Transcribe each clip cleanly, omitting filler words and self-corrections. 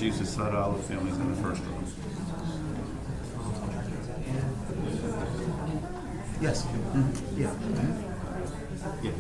Use the Sutter Olive families in the first row. Yes. Mm-hmm. Yeah. Mm-hmm. Yeah.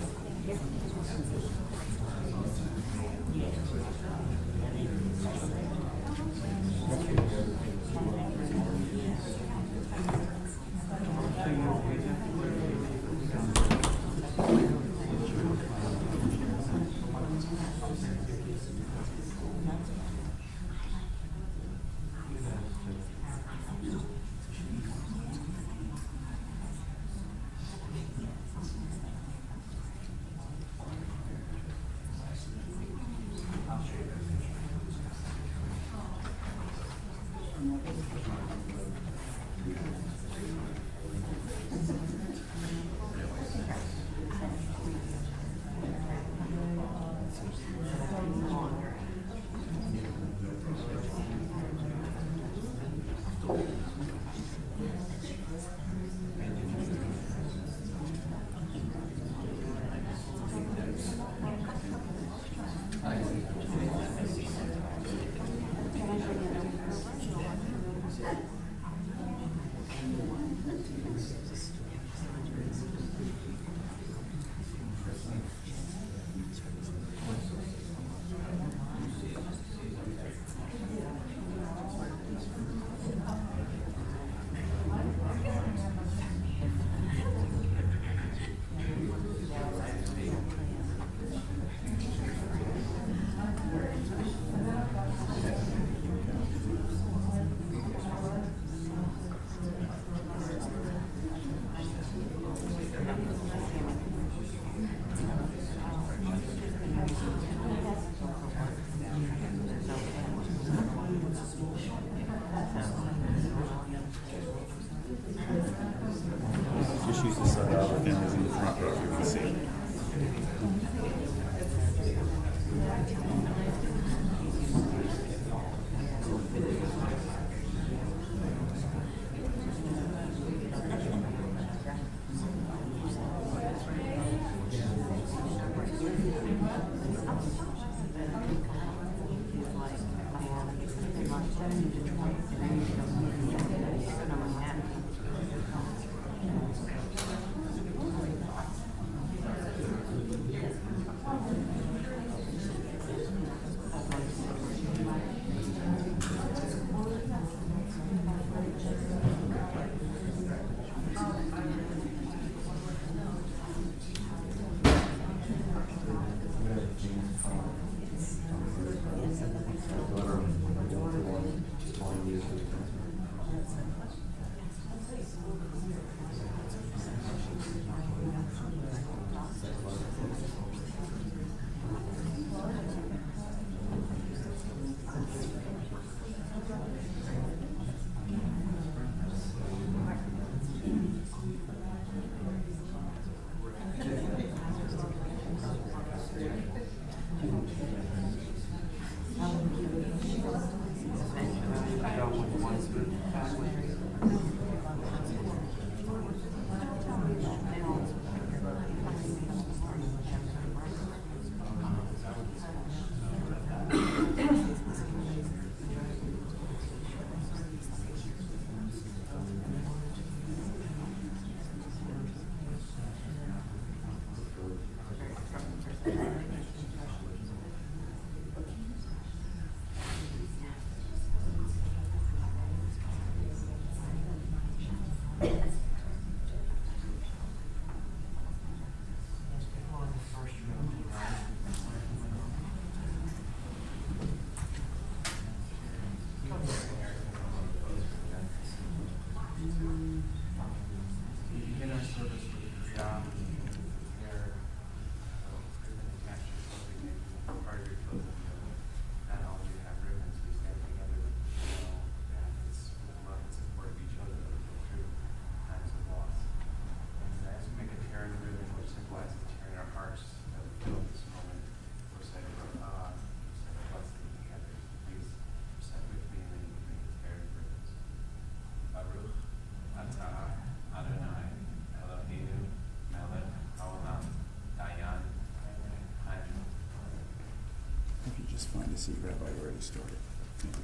Just fine to see Rabbi already started. Thank you.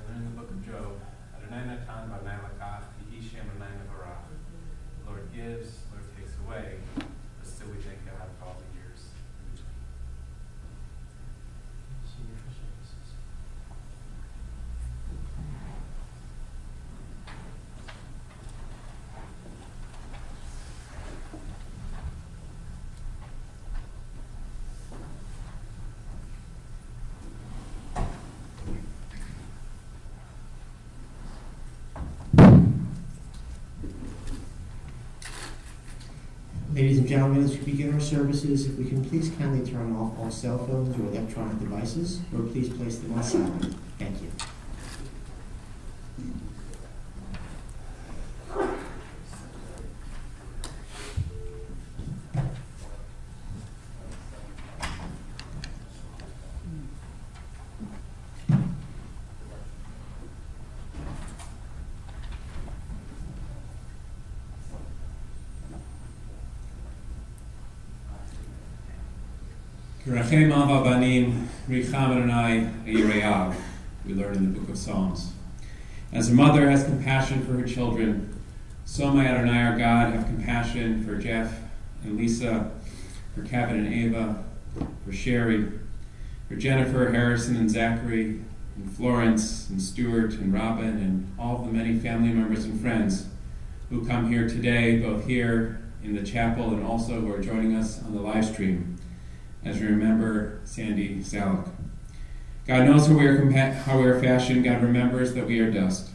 We're in the book of Job. Adonai Natan b'nai lakach, v'hi shem b'nai nevarach. The Lord gives, the Lord takes away, but still we thank God for all the years in between. See you for services. Ladies and gentlemen, as we begin our services, if we can please kindly turn off all cell phones or electronic devices, or please place them on silent. Thank you. Rachem Ava Banim, Richam Adonai Yireyav, we learn in the book of Psalms. As a mother has compassion for her children, so may Adonai our God have compassion for Jeff and Lisa, for Kevin and Ava, for Sherry, for Jennifer, Harrison, and Zachary, and Florence, and Stuart, and Robin, and all of the many family members and friends who come here today, both here in the chapel and also who are joining us on the live stream, as we remember Sandy Saluck. God knows how we are fashioned. God remembers that we are dust.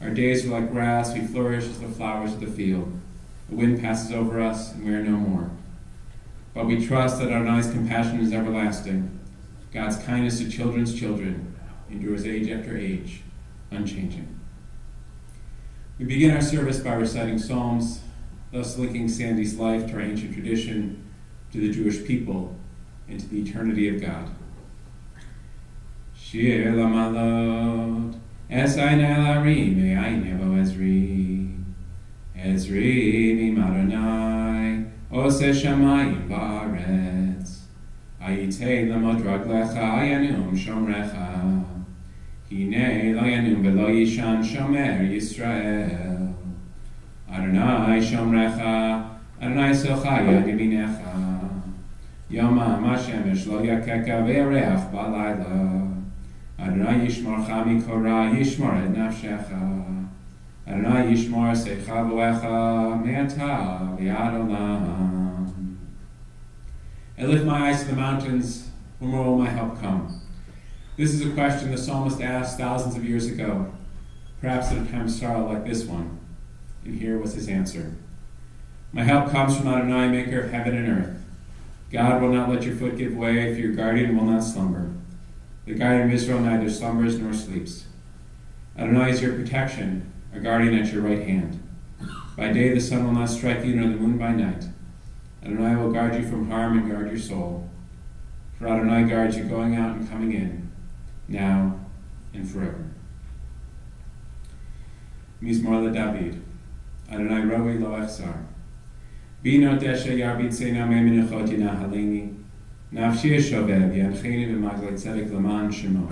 Our days are like grass. We flourish as the flowers of the field. The wind passes over us, and we are no more. But we trust that Adonai's compassion is everlasting. God's kindness to children's children endures age after age, unchanging. We begin our service by reciting psalms, thus linking Sandy's life to our ancient tradition, to the Jewish people, and to the eternity of God. Shir lamalot, esai nelari me'ai nebo ezri, ezri mimadonai, ose shamayim ba'aretz, ayitei lamot raglecha ayanum shomrecha, hine lo yanum velo yishan shomer Yisrael, Adonai shomrecha, Adonai sochaya yaminecha, Yoma Hashemesh lo yakeka ve'ereach ba'layla, Adonai yishmorcha mikora, yishmor et nafshecha, Adonai yishmor seicha v'lecha, me'ata v'yad olam. I lift my eyes to the mountains, from where will my help come? This is a question the psalmist asked thousands of years ago, perhaps at a time of sorrow like this one. And here was his answer. My help comes from Adonai, maker of heaven and earth. God will not let your foot give way, for your guardian will not slumber. The guardian of Israel neither slumbers nor sleeps. Adonai is your protection, a guardian at your right hand. By day the sun will not strike you, nor the moon by night. Adonai will guard you from harm and guard your soul. For Adonai guards you going out and coming in, now and forever. Mizmor LeDavid. Adonai roi lo echzar. Bino desha yarbit seina me'minachot yinahaleni. Nafshi eshovev yancheni v'maglei tzedek l'man shemo.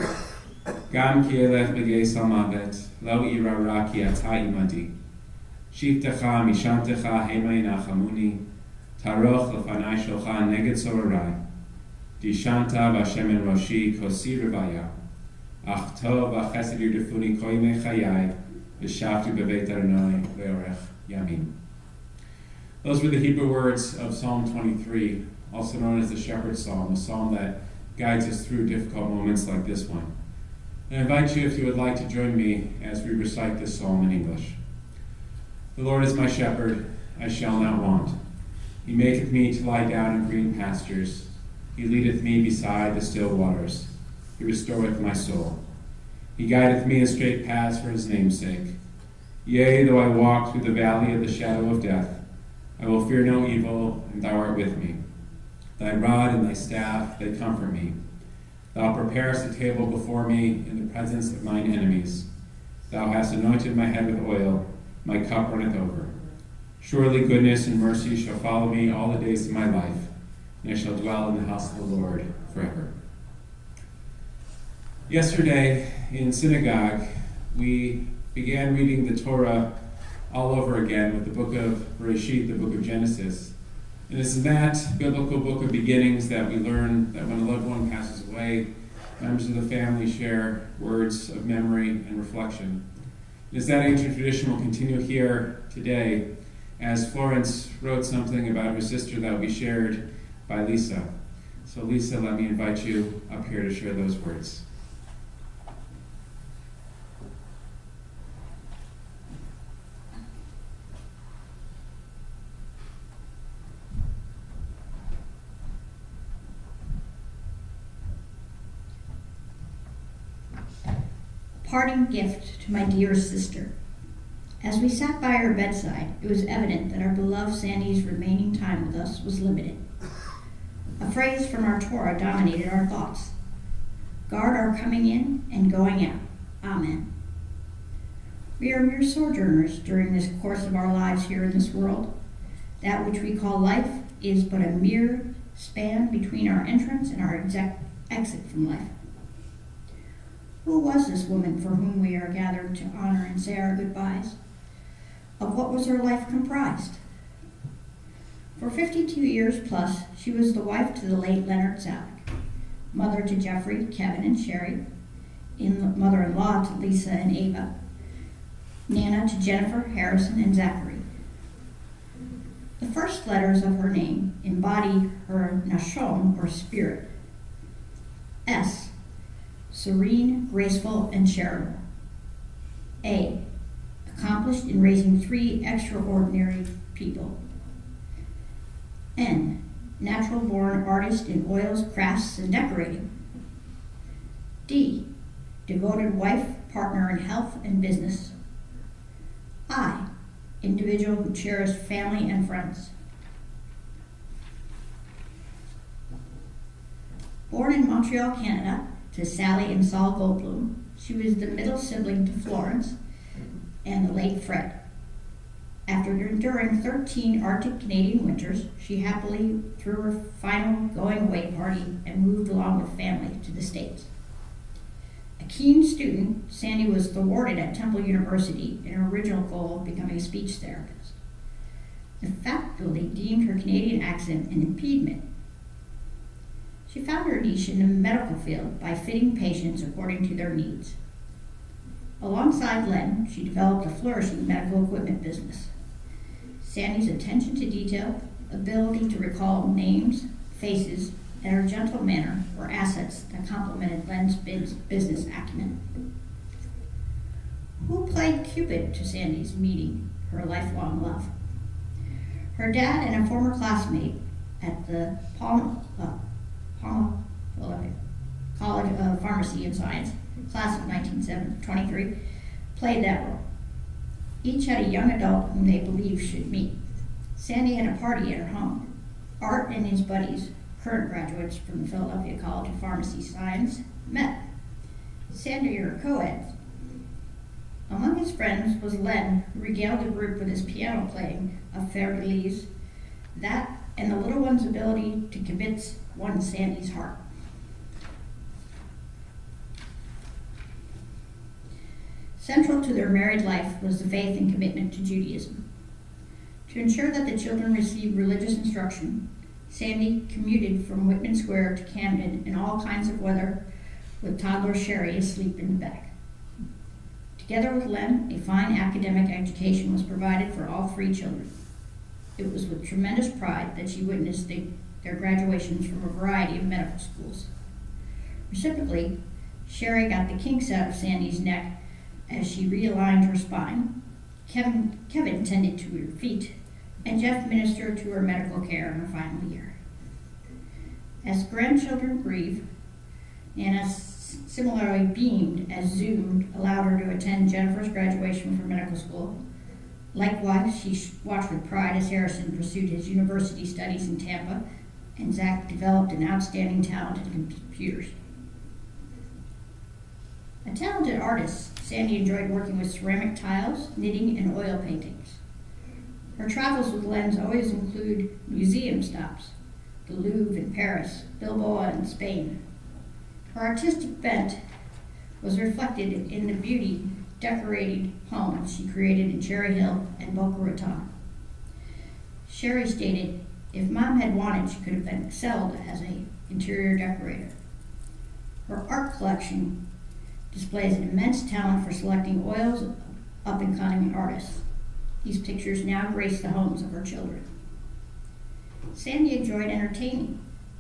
Gam ki elech b'geis al-mavet, lo ira ra ki ata imadi. Shiftecha mishantecha hema yinachamuni. Taroch lefanai sholcha neged sorarai. Dishanta v'Hashem en roshi kosi revaya. Ach tov v'chesed yurdefuni kol yimei chayai. V'shavtu b'beit Adonai ve'orech yamin. Those were the Hebrew words of Psalm 23, also known as the Shepherd's Psalm, a psalm that guides us through difficult moments like this one. And I invite you, if you would like, to join me as we recite this psalm in English. The Lord is my shepherd, I shall not want. He maketh me to lie down in green pastures. He leadeth me beside the still waters. He restoreth my soul. He guideth me in straight paths for his name's sake. Yea, though I walk through the valley of the shadow of death, I will fear no evil, and thou art with me. Thy rod and thy staff, they comfort me. Thou preparest a table before me in the presence of mine enemies. Thou hast anointed my head with oil, my cup runneth over. Surely goodness and mercy shall follow me all the days of my life, and I shall dwell in the house of the Lord forever. Yesterday in synagogue, we began reading the Torah all over again with the book of Bereshit, the book of Genesis. And it's in that biblical book of beginnings that we learn that when a loved one passes away, members of the family share words of memory and reflection. And as that ancient tradition will continue here today, as Florence wrote something about her sister that will be shared by Lisa. So Lisa, let me invite you up here to share those words. Parting gift to my dear sister. As we sat by her bedside, it was evident that our beloved Sandy's remaining time with us was limited. A phrase from our Torah dominated our thoughts. Guard our coming in and going out. Amen. We are mere sojourners during this course of our lives here in this world. That which we call life is but a mere span between our entrance and our exit from life. Who was this woman for whom we are gathered to honor and say our goodbyes? Of what was her life comprised? For 52 years plus, she was the wife to the late Leonard Saluck, mother to Jeffrey, Kevin, and Sherry, mother-in-law to Lisa and Ava, Nana to Jennifer, Harrison, and Zachary. The first letters of her name embody her nashom, or spirit. S, serene, graceful, and charitable. A, accomplished in raising 3 extraordinary people. N, natural-born artist in oils, crafts, and decorating. D, devoted wife, partner in health and business. I, individual who cherished family and friends. Born in Montreal, Canada, to Sally and Saul Goldblum, she was the middle sibling to Florence and the late Fred. After enduring 13 Arctic Canadian winters, she happily threw her final going-away party and moved along with family to the States. A keen student, Sandy was thwarted at Temple University in her original goal of becoming a speech therapist. The faculty deemed her Canadian accent an impediment. She found her niche in the medical field by fitting patients according to their needs. Alongside Len, she developed a flourishing medical equipment business. Sandy's attention to detail, ability to recall names, faces, and her gentle manner were assets that complemented Len's business acumen. Who played Cupid to Sandy's meeting her lifelong love? Her dad and a former classmate at the Palma College of Pharmacy and Science, class of 1923, played that role. Each had a young adult whom they believed should meet. Sandy had a party at her home. Art and his buddies, current graduates from the Philadelphia College of Pharmacy Science, met. Sandy were co-eds. Among his friends was Len, who regaled the group with his piano playing of Fairley's. That and the little one's ability to kibitz won Sandy's heart. Central to their married life was the faith and commitment to Judaism. To ensure that the children received religious instruction, Sandy commuted from Whitman Square to Camden in all kinds of weather, with toddler Sherry asleep in the back. Together with Len, a fine academic education was provided for all three children. It was with tremendous pride that she witnessed their graduations from a variety of medical schools. Reciprocally, Sherry got the kinks out of Sandy's neck as she realigned her spine. Kevin tended to her feet, and Jeff ministered to her medical care in her final year. As grandchildren grieved, Nana similarly beamed as Zoom allowed her to attend Jennifer's graduation from medical school. Likewise, she watched with pride as Harrison pursued his university studies in Tampa, and Zach developed an outstanding talent in computers. A talented artist, Sandy enjoyed working with ceramic tiles, knitting, and oil paintings. Her travels with Len's always include museum stops, the Louvre in Paris, Bilbao in Spain. Her artistic bent was reflected in the beauty decorated homes she created in Cherry Hill and Boca Raton. Sherry stated, if Mom had wanted, she could have been excelled as an interior decorator. Her art collection displays an immense talent for selecting oils of up-and-coming artists. These pictures now grace the homes of her children. Sandy enjoyed entertaining.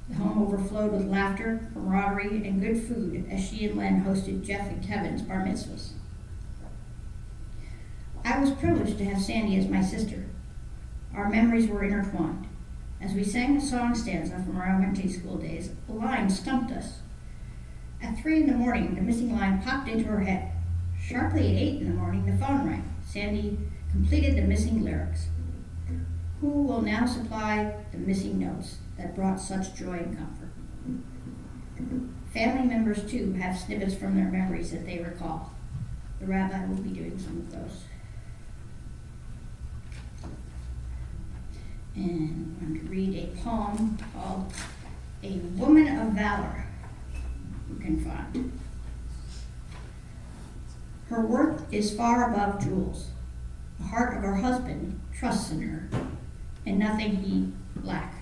The home overflowed with laughter, camaraderie, and good food as she and Len hosted Jeff and Kevin's bar mitzvahs. I was privileged to have Sandy as my sister. Our memories were intertwined. As we sang a song stanza from our elementary school days, a line stumped us. At 3 a.m, the missing line popped into her head. Sharply at 8 a.m, the phone rang. Sandy completed the missing lyrics. Who will now supply the missing notes that brought such joy and comfort? Family members, too, have snippets from their memories that they recall. The rabbi will be doing some of those. And I'm going to read a poem called A Woman of Valor. Who can find? Her worth is far above jewels. The heart of her husband trusts in her, and nothing he lack.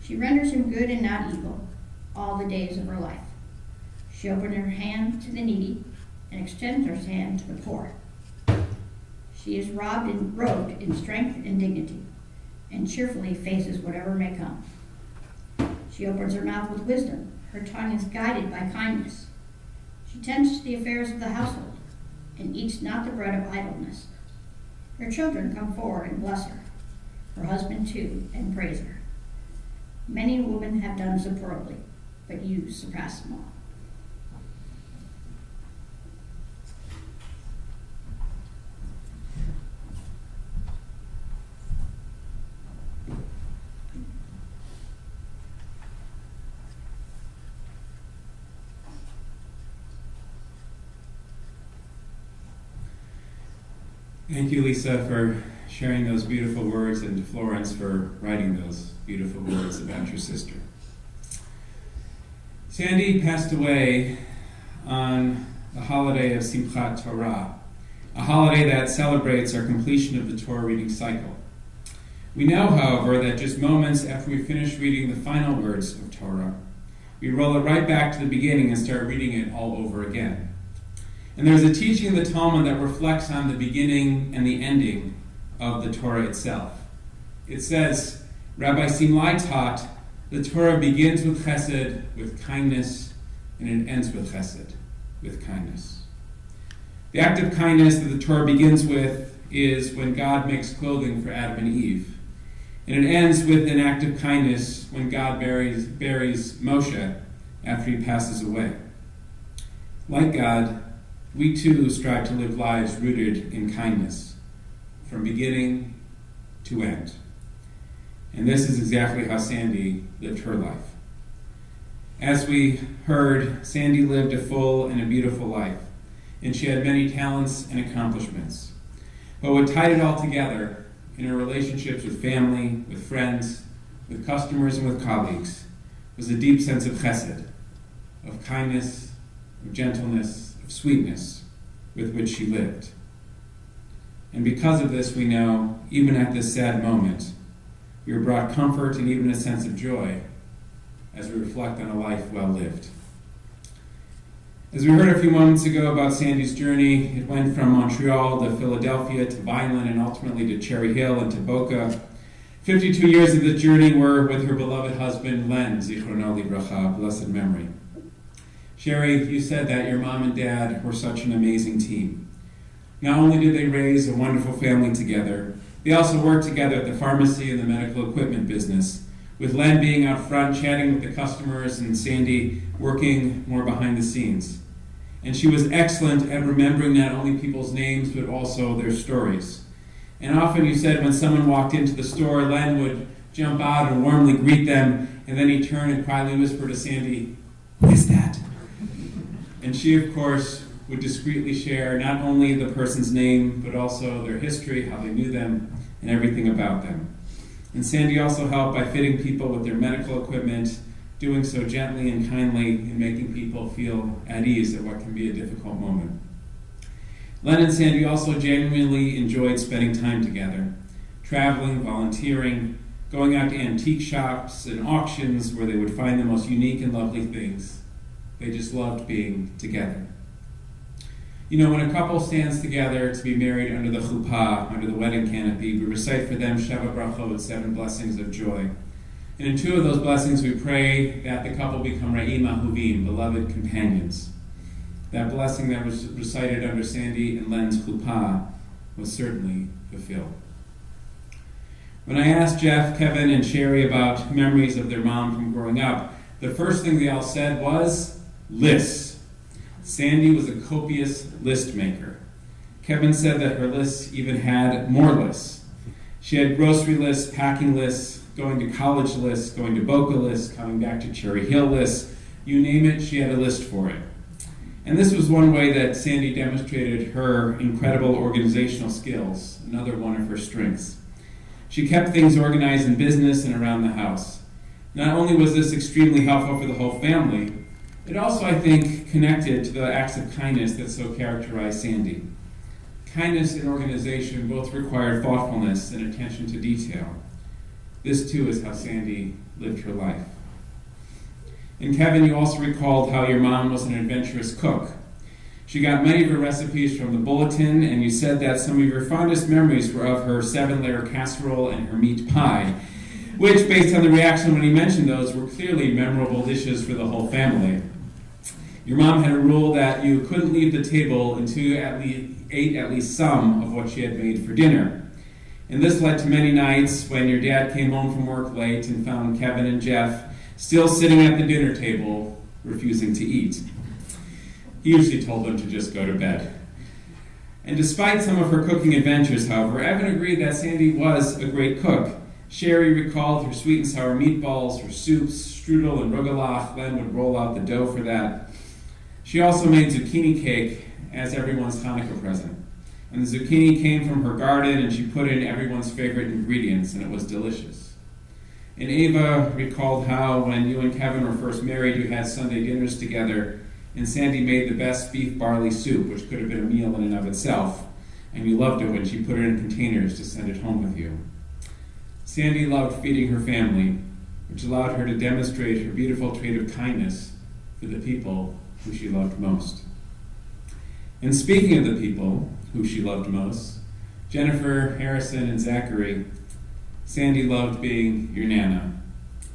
She renders him good and not evil all the days of her life. She opens her hand to the needy and extends her hand to the poor. She is robed in strength and dignity, and cheerfully faces whatever may come. She opens her mouth with wisdom. Her tongue is guided by kindness. She tends to the affairs of the household and eats not the bread of idleness. Her children come forward and bless her, her husband too, and praise her. Many women have done superbly, but you surpass them all. Thank you, Lisa, for sharing those beautiful words, and to Florence for writing those beautiful words about your sister. Sandy passed away on the holiday of Simchat Torah, a holiday that celebrates our completion of the Torah reading cycle. We know, however, that just moments after we finish reading the final words of Torah, we roll it right back to the beginning and start reading it all over again. And there's a teaching in the Talmud that reflects on the beginning and the ending of the Torah itself. It says, Rabbi Simlai taught, the Torah begins with chesed, with kindness, and it ends with chesed, with kindness. The act of kindness that the Torah begins with is when God makes clothing for Adam and Eve. And it ends with an act of kindness when God buries Moshe after he passes away. Like God, we too strive to live lives rooted in kindness, from beginning to end. And this is exactly how Sandy lived her life. As we heard, Sandy lived a full and a beautiful life, and she had many talents and accomplishments. But what tied it all together in her relationships with family, with friends, with customers, and with colleagues was a deep sense of chesed, of kindness, of gentleness, of sweetness with which she lived. And because of this, we know, even at this sad moment, we are brought comfort and even a sense of joy as we reflect on a life well lived. As we heard a few moments ago about Sandy's journey, it went from Montreal to Philadelphia to Vineland and ultimately to Cherry Hill and to Boca. 52 years of the journey were with her beloved husband, Len, Zichrono Livracha, blessed memory. Sherry, you said that your mom and dad were such an amazing team. Not only did they raise a wonderful family together, they also worked together at the pharmacy and the medical equipment business, with Len being out front chatting with the customers and Sandy working more behind the scenes. And she was excellent at remembering not only people's names, but also their stories. And often you said when someone walked into the store, Len would jump out and warmly greet them, and then he'd turn and quietly whisper to Sandy, "Who is that?" And she, of course, would discreetly share not only the person's name, but also their history, how they knew them, and everything about them. And Sandy also helped by fitting people with their medical equipment, doing so gently and kindly, and making people feel at ease at what can be a difficult moment. Len and Sandy also genuinely enjoyed spending time together, traveling, volunteering, going out to antique shops and auctions where they would find the most unique and lovely things. They just loved being together. You know, when a couple stands together to be married under the chuppah, under the wedding canopy, we recite for them Sheva Brachot, 7 blessings of joy. And in 2 of those blessings, we pray that the couple become Ra'im Ahuvim, beloved companions. That blessing that was recited under Sandy and Len's chuppah was certainly fulfilled. When I asked Jeff, Kevin, and Sherry about memories of their mom from growing up, the first thing they all said was lists. Sandy was a copious list maker. Kevin said that her lists even had more lists. She had grocery lists, packing lists, going to college lists, going to Boca lists, coming back to Cherry Hill lists. You name it, she had a list for it. And this was one way that Sandy demonstrated her incredible organizational skills, another one of her strengths. She kept things organized in business and around the house. Not only was this extremely helpful for the whole family, it also, I think, connected to the acts of kindness that so characterized Sandy. Kindness and organization both required thoughtfulness and attention to detail. This, too, is how Sandy lived her life. And Kevin, you also recalled how your mom was an adventurous cook. She got many of her recipes from the bulletin, and you said that some of your fondest memories were of her 7-layer casserole and her meat pie, which, based on the reaction when he mentioned those, were clearly memorable dishes for the whole family. Your mom had a rule that you couldn't leave the table until you ate at least some of what she had made for dinner. And this led to many nights when your dad came home from work late and found Kevin and Jeff still sitting at the dinner table, refusing to eat. He usually told them to just go to bed. And despite some of her cooking adventures, however, Evan agreed that Sandy was a great cook. Sherry recalled her sweet and sour meatballs, her soups, strudel, and rugelach. Len would roll out the dough for that. She also made zucchini cake as everyone's Hanukkah present. And the zucchini came from her garden, and she put in everyone's favorite ingredients, and it was delicious. And Ava recalled how when you and Kevin were first married, you had Sunday dinners together, and Sandy made the best beef barley soup, which could have been a meal in and of itself, and you loved it when she put it in containers to send it home with you. Sandy loved feeding her family, which allowed her to demonstrate her beautiful trait of kindness for the people who she loved most. And speaking of the people who she loved most, Jennifer, Harrison, and Zachary, Sandy loved being your Nana.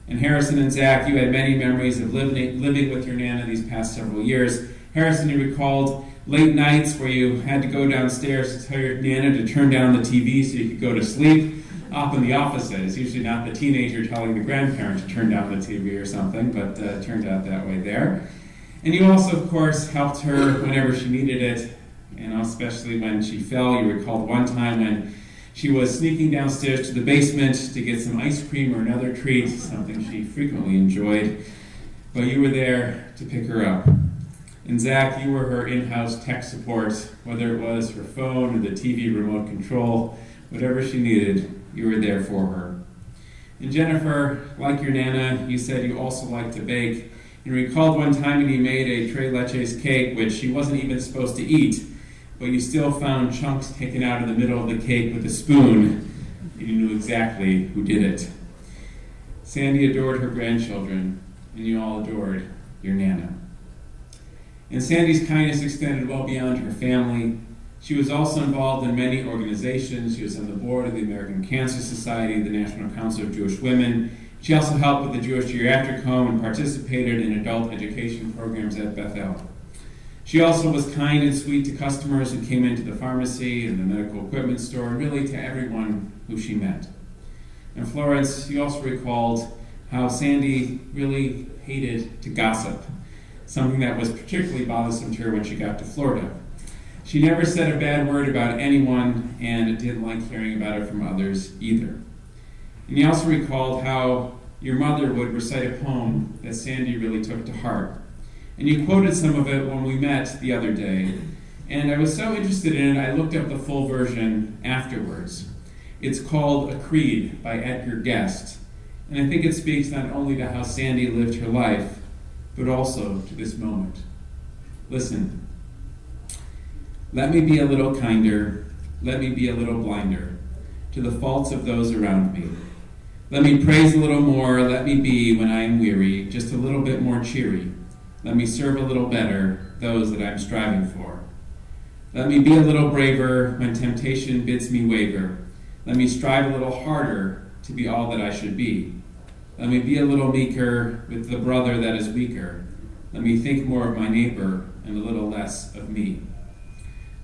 And Harrison and Zach, you had many memories of living with your Nana these past several years. Harrison, you recalled late nights where you had to go downstairs to tell your Nana to turn down the TV so you could go to sleep. Often the opposite. It's usually not the teenager telling the grandparent to turn down the TV or something, but it turned out that way there. And you also, of course, helped her whenever she needed it, and especially when she fell. You recalled one time when she was sneaking downstairs to the basement to get some ice cream or another treat, something she frequently enjoyed, but you were there to pick her up. And Zach, you were her in-house tech support, whether it was her phone or the TV remote control, whatever she needed, you were there for her. And Jennifer, like your Nana, you said you also liked to bake, and recalled one time when you made a tres leches cake, which she wasn't even supposed to eat, but you still found chunks taken out of the middle of the cake with a spoon, and you knew exactly who did it. Sandy adored her grandchildren, and you all adored your Nana. And Sandy's kindness extended well beyond her family. She was also involved in many organizations. She was on the board of the American Cancer Society, the National Council of Jewish Women. She also helped with the Jewish Geriatric Home and participated in adult education programs at Bethel. She also was kind and sweet to customers who came into the pharmacy and the medical equipment store, and really to everyone who she met. And Florence, you also recalled how Sandy really hated to gossip, something that was particularly bothersome to her when she got to Florida. She never said a bad word about anyone and didn't like hearing about it from others either. And you also recalled how your mother would recite a poem that Sandy really took to heart. And you quoted some of it when we met the other day. And I was so interested in it, I looked up the full version afterwards. It's called A Creed by Edgar Guest. And I think it speaks not only to how Sandy lived her life, but also to this moment. Listen. Let me be a little kinder. Let me be a little blinder to the faults of those around me. Let me praise a little more. Let me be, when I am weary, just a little bit more cheery. Let me serve a little better those that I'm striving for. Let me be a little braver when temptation bids me waver. Let me strive a little harder to be all that I should be. Let me be a little meeker with the brother that is weaker. Let me think more of my neighbor and a little less of me.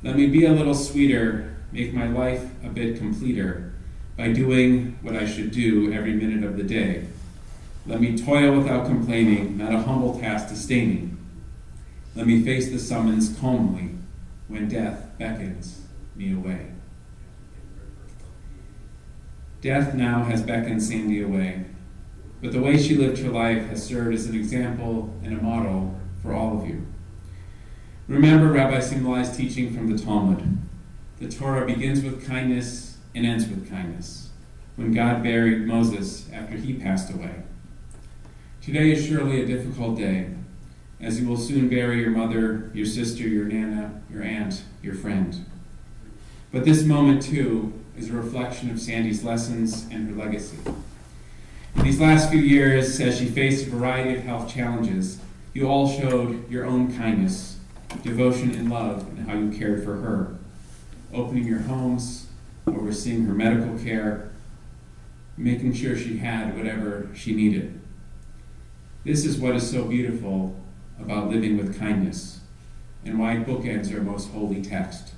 Let me be a little sweeter, make my life a bit completer by doing what I should do every minute of the day. Let me toil without complaining, not a humble task disdaining. Let me face the summons calmly when death beckons me away. Death now has beckoned Sandy away, but the way she lived her life has served as an example and a model for all of you. Remember Rabbi Simlai's teaching from the Talmud. The Torah begins with kindness and ends with kindness, when God buried Moses after he passed away. Today is surely a difficult day, as you will soon bury your mother, your sister, your Nana, your aunt, your friend. But this moment, too, is a reflection of Sandy's lessons and her legacy. In these last few years, as she faced a variety of health challenges, you all showed your own kindness, devotion, and love in how you cared for her, opening your homes, overseeing her medical care, making sure she had whatever she needed. This is what is so beautiful about living with kindness, and why it bookends our most holy text.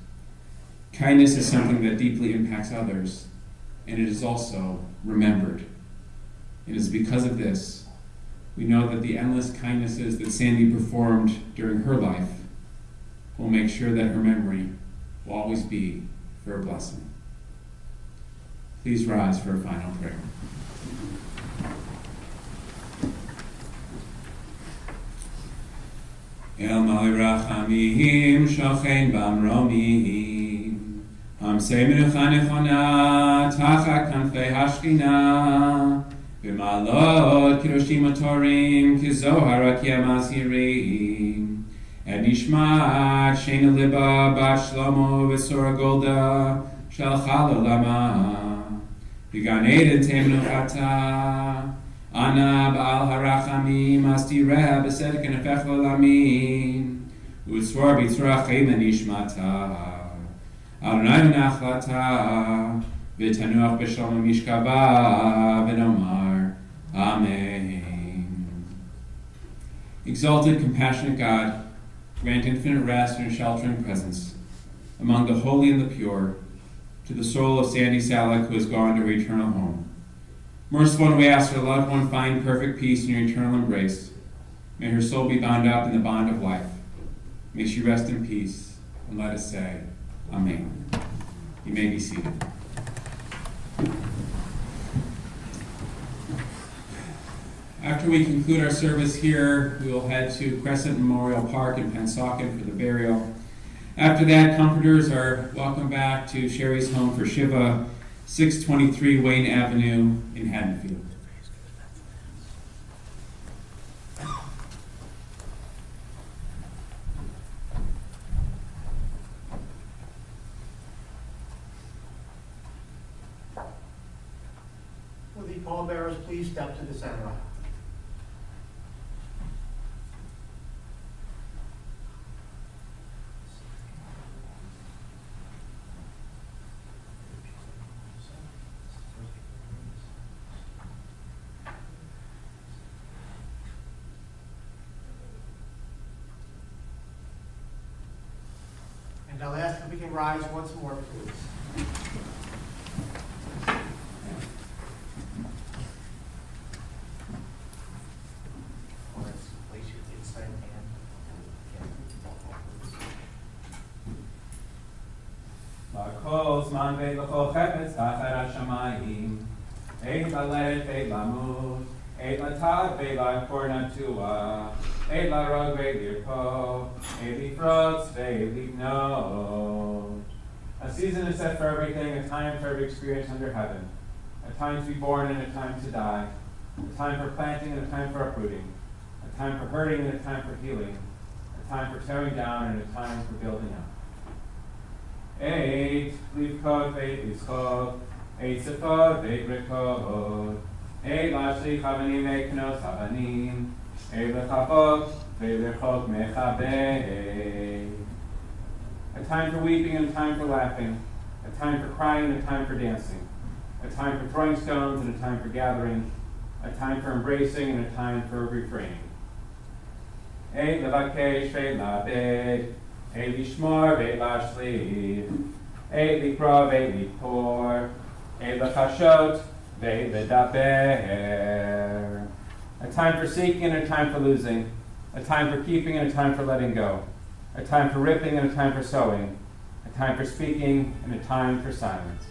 Kindness is something that deeply impacts others, and it is also remembered. It is because of this we know that the endless kindnesses that Sandy performed during her life will make sure that her memory will always be for a blessing. Please rise for a final prayer. El Malei Rachamim Shochein Bamromim Amsei menucha nechona tachat kanfei hashchina v'malot kiroshim atorim kizohar akiem azirim et nishmat sheina liba bat shlomo v'sora golda shalcha l'olama v'gan eden temenuchata Ana ba'al harachamim astireh b'sedek nefech l'olamin u'tzvor b'tzorach chayim nishmata Adonai v'nachlata v'tanuach b'shalom mishkava v'nomar Amen. Exalted, compassionate God, grant infinite rest in your sheltering presence among the holy and the pure to the soul of Sandy Saluck who has gone to her eternal home. Merciful one, we ask her loved one find perfect peace in your eternal embrace. May her soul be bound up in the bond of life. May she rest in peace, and let us say, Amen. You may be seated. After we conclude our service here, we will head to Crescent Memorial Park in Pennsauken for the burial. After that, comforters are welcome back to Sherry's home for Shiva, 623 Wayne Avenue in Haddonfield. Will the pallbearers please step to the center aisle? And I'll ask if we can rise once more, please. Place your inside hand. L'kol zman ve'l'chol chepetz tachat hashamayim, Eit la'let ve'et lamut, Eit la'tad ve'et la'kor natua, Eit la'rog ve'et lirpo, Eit lifrotz ve'et lifnot. A season is set for everything, a time for every experience under heaven, a time to be born and a time to die, a time for planting and a time for uprooting, a time for hurting and a time for healing, a time for tearing down and a time for building up. Eit livkod veit lischod, Eit sefod veit rekod, Eit lashlich havanim ve'knos havanim, Eit lechapot veit lechot mechabei. A time for weeping and a time for laughing, a time for crying and a time for dancing, a time for throwing stones and a time for gathering, a time for embracing and a time for refraining. Eit levakesh veit labed, Eit lishmor veit lashliv, Eit likra veit likor, Eit lechashot veit ledaber. A time for seeking and a time for losing, a time for keeping and a time for letting go, a time for ripping and a time for sewing, a time for speaking and a time for silence.